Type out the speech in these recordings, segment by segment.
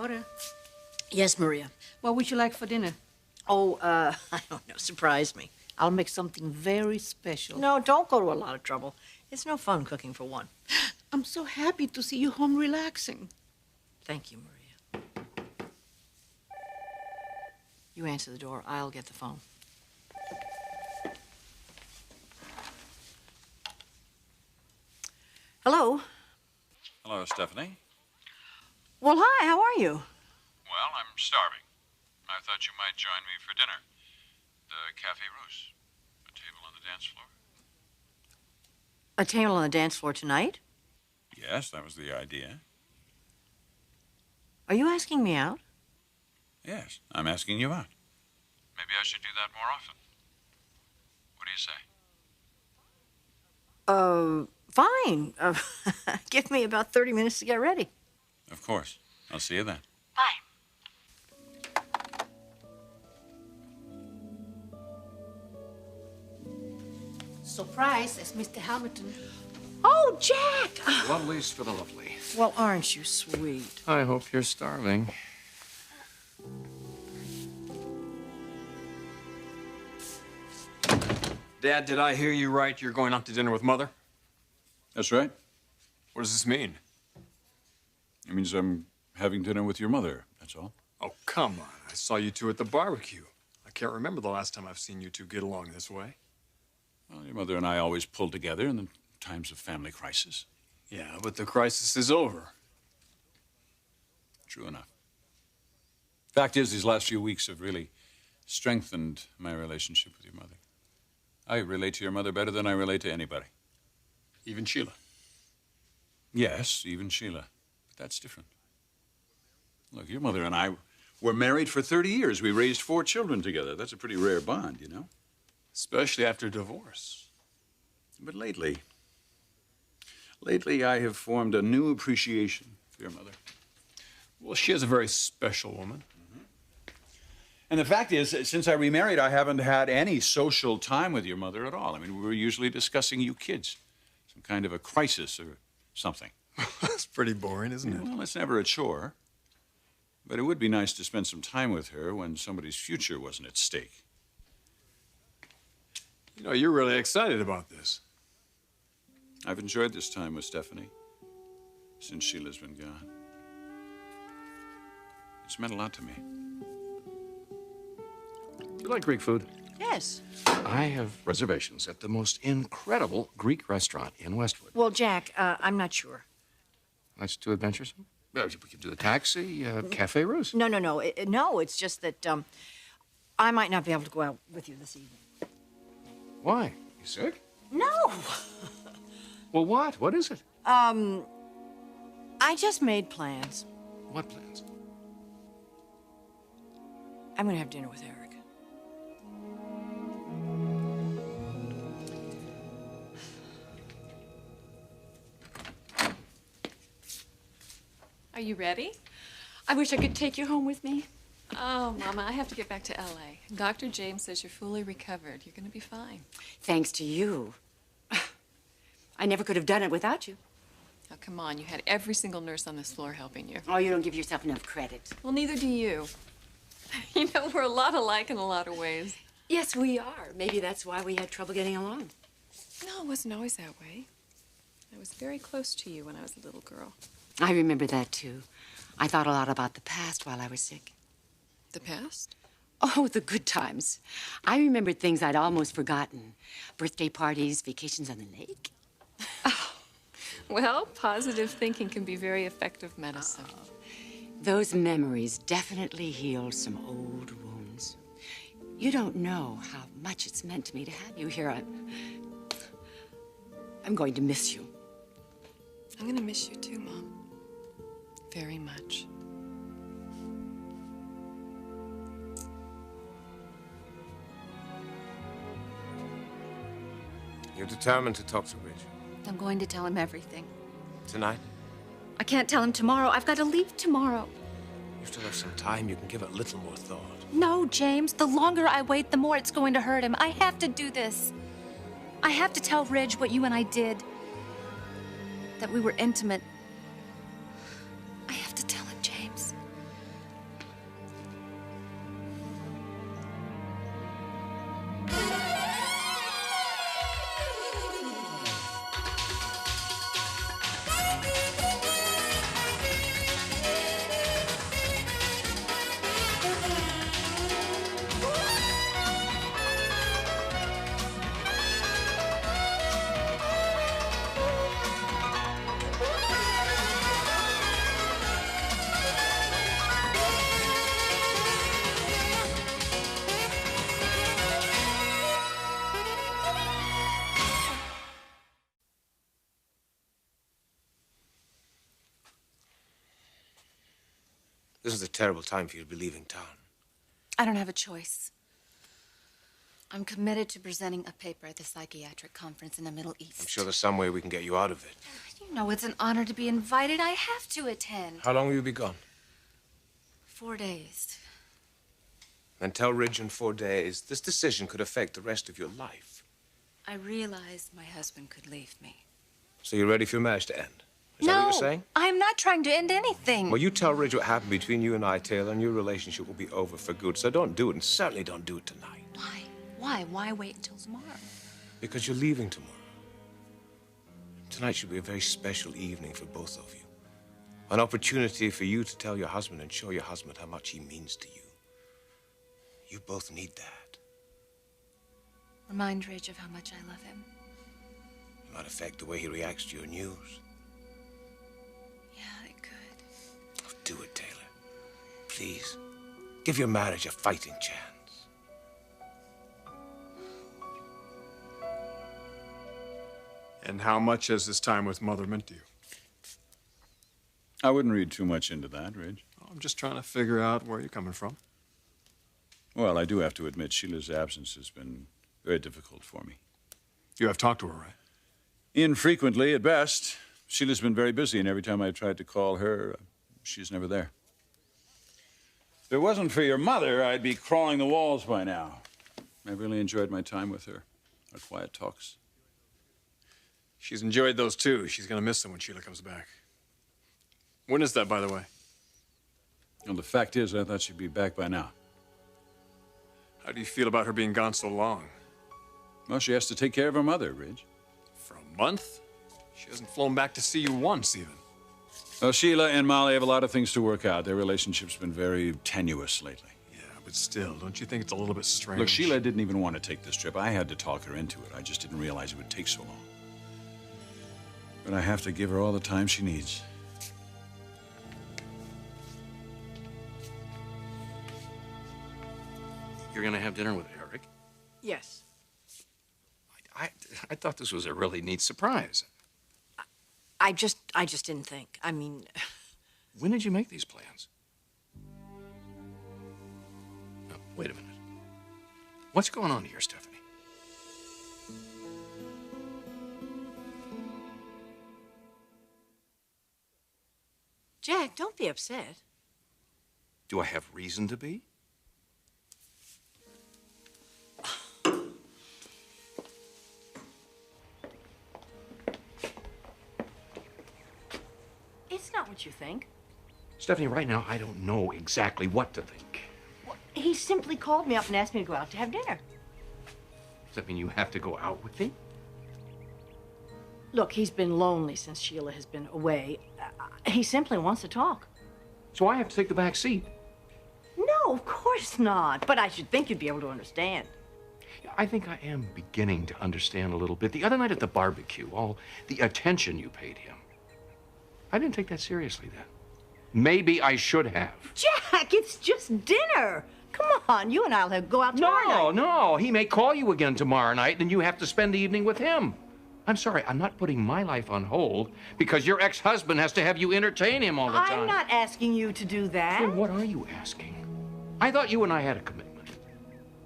Nora, Yes, Maria. what would you like for dinner? Oh, I don't know. Surprise me. I'll make something very special. No, don't go to a lot of trouble. It's no fun cooking for one. I'm so happy to see you home relaxing. Thank you, Maria. You answer the door. I'll get the phone. Hello? Hello, Stephanie. Well, hi. How are you? Well, I'm starving. I thought you might join me for dinner. The Café Russe. A table on the dance floor. A table on the dance floor tonight? Yes, that was the idea. Are you asking me out? Yes, I'm asking you out. Maybe I should do that more often. What do you say? Fine. Give me about 30 minutes to get ready. Of course. I'll see you then. Bye. Surprise, it's Mr. Hamilton. Oh, Jack! Lovelies for the lovely. Well, aren't you sweet? I hope you're starving. Dad, did I hear you right? You're going out to dinner with Mother? That's right. What does this mean? It means I'm having dinner with your mother, that's all. Oh, come on. I saw you two at the barbecue. I can't remember the last time I've seen you two get along this way. Well, your mother and I always pull together in the times of family crisis. Yeah, but the crisis is over. True enough. Fact is, these last few weeks have really strengthened my relationship with your mother. I relate to your mother better than I relate to anybody. Even Sheila. Yes, even Sheila. But that's different. Look, your mother and I were married for 30 years. We raised 4 children together. That's a pretty rare bond, you know? Especially after divorce. But lately, I have formed a new appreciation for your mother. Well, she is a very special woman. And the fact is, since I remarried, I haven't had any social time with your mother at all. I mean, we were usually discussing you kids, some kind of a crisis or something. That's pretty boring, isn't it? Well, it's never a chore. But it would be nice to spend some time with her when somebody's future wasn't at stake. You know, you're really excited about this. I've enjoyed this time with Stephanie since Sheila's been gone. It's meant a lot to me. You like Greek food? Yes. I have reservations at the most incredible Greek restaurant in Westwood. Well, Jack, I'm not sure. That's too adventuresome. Well, we could do the taxi, Café Russe. No. No, it's just that I might not be able to go out with you this evening. Why? You sick? No. Well, what? What is it? I just made plans. What plans? I'm going to have dinner with Eric. Are you ready? I wish I could take you home with me. Oh, Mama, I have to get back to L.A. Dr. James says you're fully recovered. You're going to be fine. Thanks to you. I never could have done it without you. Oh, come on. You had every single nurse on this floor helping you. Oh, you don't give yourself enough credit. Well, neither do you. You know, we're a lot alike in a lot of ways. Yes, we are. Maybe that's why we had trouble getting along. No, it wasn't always that way. I was very close to you when I was a little girl. I remember that, too. I thought a lot about the past while I was sick. The past? Oh, the good times. I remembered things I'd almost forgotten. Birthday parties, vacations on the lake. Oh, well, positive thinking can be very effective medicine. Those memories definitely healed some old wounds. You don't know how much it's meant to me to have you here. I'm going to miss you. I'm going to miss you too, Mom. Very much. You're determined to talk to Ridge. I'm going to tell him everything. Tonight? I can't tell him tomorrow. I've got to leave tomorrow. You still have some time. You can give it a little more thought. No, James. The longer I wait, the more it's going to hurt him. I have to do this. I have to tell Ridge what you and I did. That we were intimate. I have to tell him, James. This is a terrible time for you to be leaving town. I don't have a choice. I'm committed to presenting a paper at the psychiatric conference in the Middle East. I'm sure there's some way we can get you out of it. You know it's an honor to be invited. I have to attend. How long will you be gone? 4 days. Then tell Ridge in 4 days this decision could affect the rest of your life. I realized my husband could leave me. So you're ready for your marriage to end? Is that what you're saying? I'm not trying to end anything. Well, you tell Ridge what happened between you and I, Taylor, and your relationship will be over for good. So don't do it, and certainly don't do it tonight. Why? Why? Why wait until tomorrow? Because you're leaving tomorrow. Tonight should be a very special evening for both of you. An opportunity for you to tell your husband and show your husband how much he means to you. You both need that. Remind Ridge of how much I love him. It might affect the way he reacts to your news. Yeah, it could. Oh, do it, Taylor. Please. Give your marriage a fighting chance. And how much has this time with Mother meant to you? I wouldn't read too much into that, Ridge. I'm just trying to figure out where you're coming from. Well, I do have to admit Sheila's absence has been very difficult for me. You have talked to her, right? Infrequently, at best. Sheila's been very busy, and every time I've tried to call her, she's never there. If it wasn't for your mother, I'd be crawling the walls by now. I really enjoyed my time with her, our quiet talks. She's enjoyed those too. She's gonna miss them when Sheila comes back. When is that, by the way? Well, the fact is, I thought she'd be back by now. How do you feel about her being gone so long? Well, she has to take care of her mother, Ridge. For a month? She hasn't flown back to see you once, even. Well, Sheila and Molly have a lot of things to work out. Their relationship's been very tenuous lately. Yeah, but still, don't you think it's a little bit strange? Look, Sheila didn't even want to take this trip. I had to talk her into it. I just didn't realize it would take so long. But I have to give her all the time she needs. You're going to have dinner with Eric? Yes. I thought this was a really neat surprise. I just didn't think. I mean, When did you make these plans? Oh, wait a minute. What's going on here, Stephanie? Jack, don't be upset. Do I have reason to be? It's not what you think. Stephanie, right now, I don't know exactly what to think. He simply called me up and asked me to go out to have dinner. Does that mean you have to go out with me? Look, he's been lonely since Sheila has been away. He simply wants to talk. So I have to take the back seat. No, of course not. But I should think you'd be able to understand. I think I am beginning to understand a little bit. The other night at the barbecue, all the attention you paid him. I didn't take that seriously then. Maybe I should have. Jack, it's just dinner. Come on, you and I'll go out tomorrow night. No, he may call you again tomorrow night, and you have to spend the evening with him. I'm sorry, I'm not putting my life on hold because your ex-husband has to have you entertain him all the time. I'm not asking you to do that. Then what are you asking? I thought you and I had a commitment.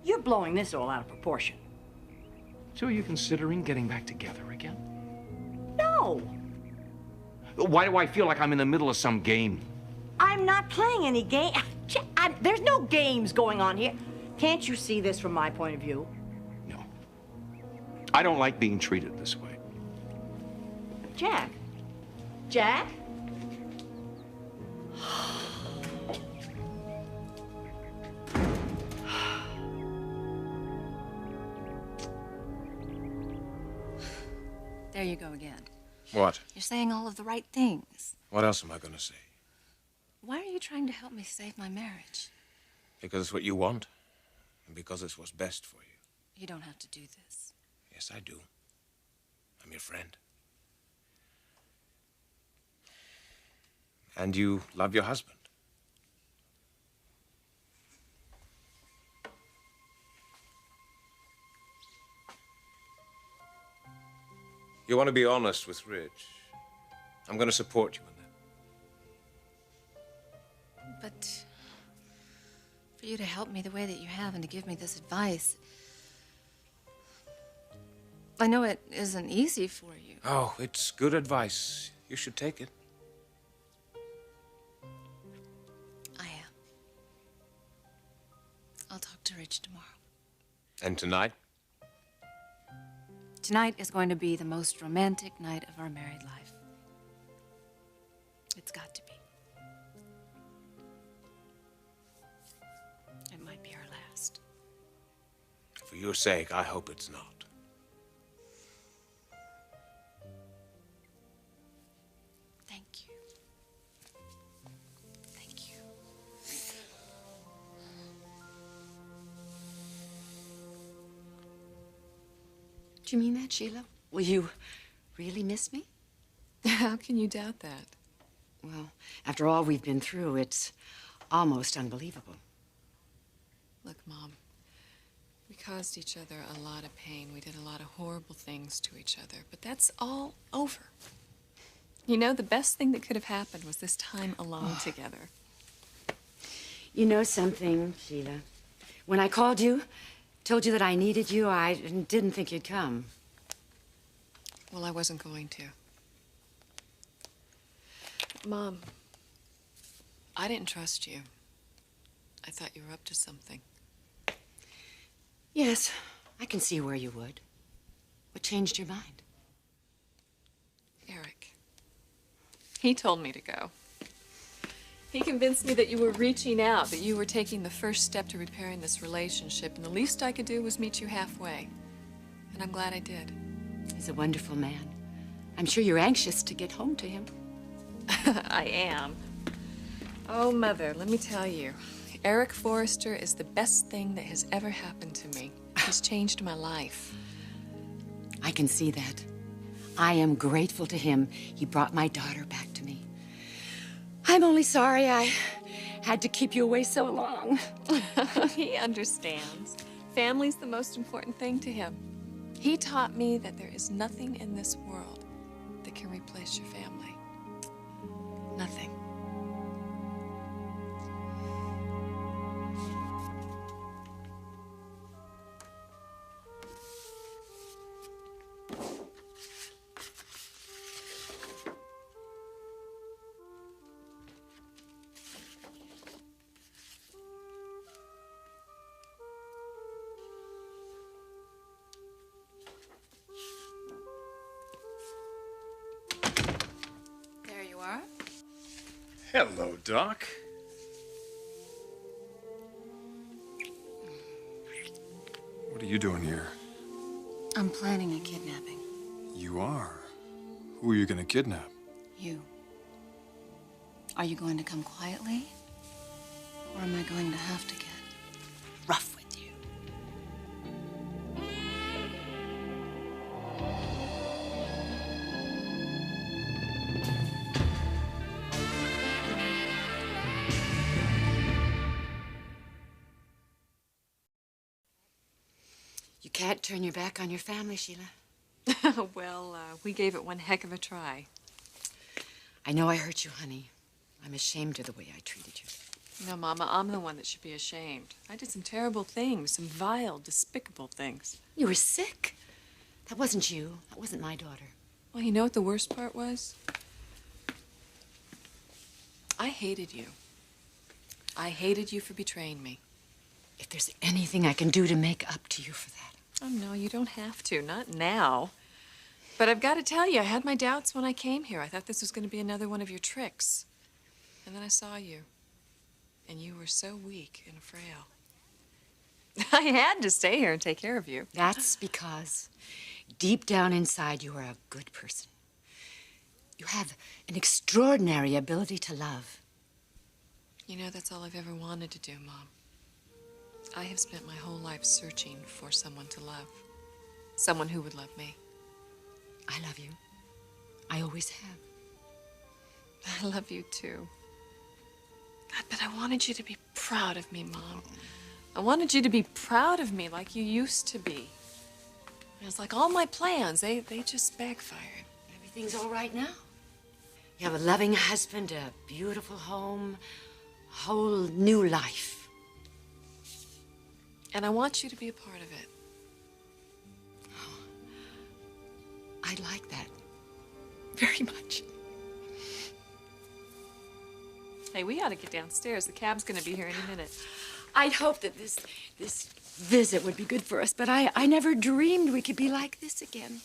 You're blowing this all out of proportion. So are you considering getting back together again? No. Why do I feel like I'm in the middle of some game? I'm not playing any game. There's no games going on here. Can't you see this from my point of view? No. I don't like being treated this way. Jack? Jack? There you go again. What? You're saying all of the right things. What else am I going to say? Why are you trying to help me save my marriage? Because it's what you want, and because it's what's best for you. You don't have to do this. Yes, I do. I'm your friend. And you love your husband. You want to be honest with Ridge. I'm going to support you in that. But for you to help me the way that you have and to give me this advice, I know it isn't easy for you. Oh, it's good advice. You should take it. I am. I'll talk to Rich tomorrow. And tonight? Tonight is going to be the most romantic night of our married life. It's got to be. It might be our last. For your sake, I hope it's not. Thank you. Thank you. Do you mean that, Sheila? Will you really miss me? How can you doubt that? Well, after all we've been through, it's almost unbelievable. Look, Mom, we caused each other a lot of pain. We did a lot of horrible things to each other, but that's all over. You know, the best thing that could have happened was this time alone together. You know something, Sheila? When I called you, told you that I needed you, I didn't think you'd come. Well, I wasn't going to. Mom, I didn't trust you. I thought you were up to something. Yes, I can see where you would. What changed your mind? Eric. He told me to go. He convinced me that you were reaching out, that you were taking the first step to repairing this relationship, and the least I could do was meet you halfway. And I'm glad I did. He's a wonderful man. I'm sure you're anxious to get home to him. I am. Oh, Mother, let me tell you. Eric Forrester is the best thing that has ever happened to me. He's changed my life. I can see that. I am grateful to him. He brought my daughter back to me. I'm only sorry I had to keep you away so long. He understands. Family's the most important thing to him. He taught me that there is nothing in this world that can replace your family. Nothing. There you are. Hello, Doc. What are you doing here? I'm planning a kidnapping. You are? Who are you gonna kidnap? You. Are you going to come quietly? Or am I going to have to get rough with you? You can't turn your back on your family, Sheila. Well, we gave it one heck of a try. I know I hurt you, honey. I'm ashamed of the way I treated you. No, Mama, I'm the one that should be ashamed. I did some terrible things, some vile, despicable things. You were sick. That wasn't you. That wasn't my daughter. Well, you know what the worst part was? I hated you. I hated you for betraying me. If there's anything I can do to make up to you for that. Oh, no, you don't have to. Not now. But I've got to tell you, I had my doubts when I came here. I thought this was going to be another one of your tricks. And then I saw you. And you were so weak and frail. I had to stay here and take care of you. That's because deep down inside you are a good person. You have an extraordinary ability to love. You know, that's all I've ever wanted to do, Mom. I have spent my whole life searching for someone to love. Someone who would love me. I love you. I always have. I love you, too. God, but I wanted you to be proud of me, Mom. I wanted you to be proud of me like you used to be. And it's like all my plans, they just backfired. Everything's all right now. You have a loving husband, a beautiful home, whole new life. And I want you to be a part of it. I'd like that very much. Hey, we ought to get downstairs. The cab's gonna be here any minute. I'd hoped that this visit would be good for us, but I never dreamed we could be like this again.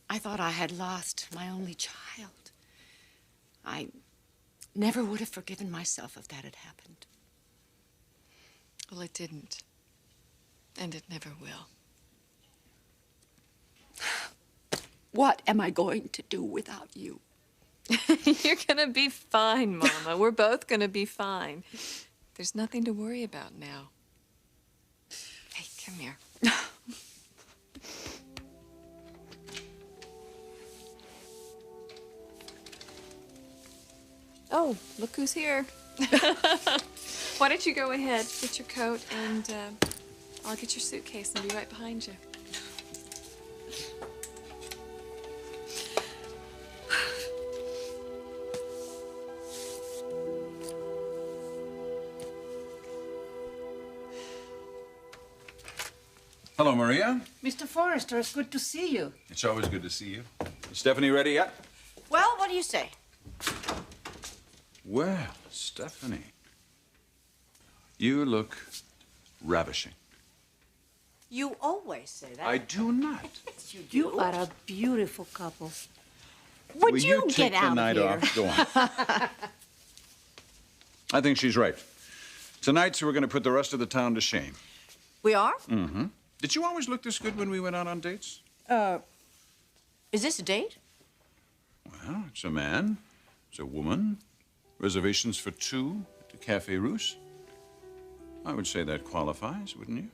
I thought I had lost my only child. I never would have forgiven myself if that had happened. Well, it didn't. And it never will. What am I going to do without you? You're gonna be fine, Mama. We're both gonna be fine. There's nothing to worry about now. Hey, come here. Oh, look who's here. Why don't you go ahead, get your coat, and I'll get your suitcase and be right behind you. Hello, Maria. Mr. Forrester, it's good to see you. It's always good to see you. Is Stephanie ready yet? Well, what do you say? Well, Stephanie, you look ravishing. You always say that. I do not. Yes, you do. You are a beautiful couple. Would Will you take get out the night of here? off? Go on. I think she's right. Tonight, we're going to put the rest of the town to shame. We are? Mm-hmm. Did you always look this good when we went out on dates? Is this a date? Well, it's a man, it's a woman, reservations for two at the Cafe Russe. I would say that qualifies, wouldn't you?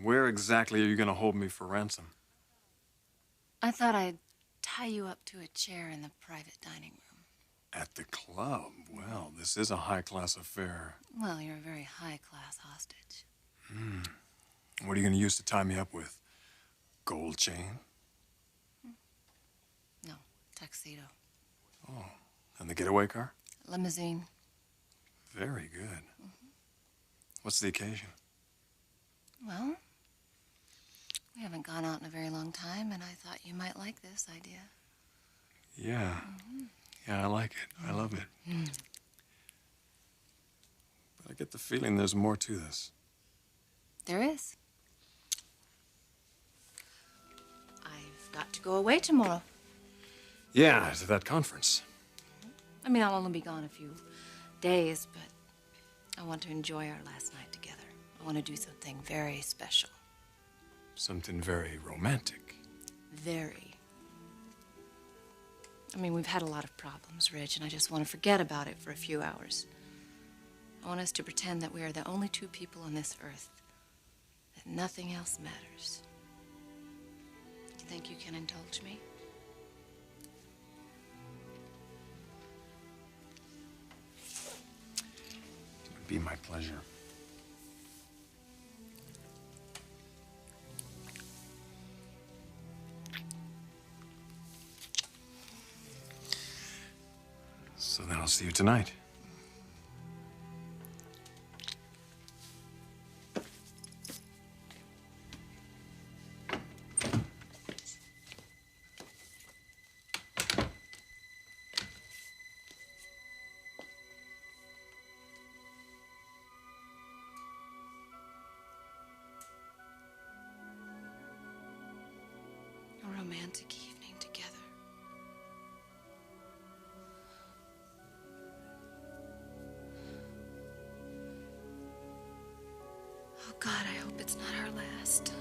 Where exactly are you going to hold me for ransom? I thought I'd tie you up to a chair in the private dining room. At the club? Well, this is a high-class affair. Well, you're a very high-class hostage. What are you going to use to tie me up with? Gold chain? No, tuxedo. Oh, and the getaway car? Limousine. Very good. What's the occasion? Well, we haven't gone out in a very long time, and I thought you might like this idea. Yeah. Yeah, I like it. I love it. But I get the feeling there's more to this. There is. I've got to go away tomorrow. Yeah, to that conference. I mean, I'll only be gone a few days, but I want to enjoy our last night together. I want to do something very special. Something very romantic. Very. I mean, we've had a lot of problems, Ridge, and I just want to forget about it for a few hours. I want us to pretend that we are the only two people on this earth, that nothing else matters. You think you can indulge me? It would be my pleasure. So then I'll see you tonight. A romantic evening together. Oh, God, I hope it's not our last.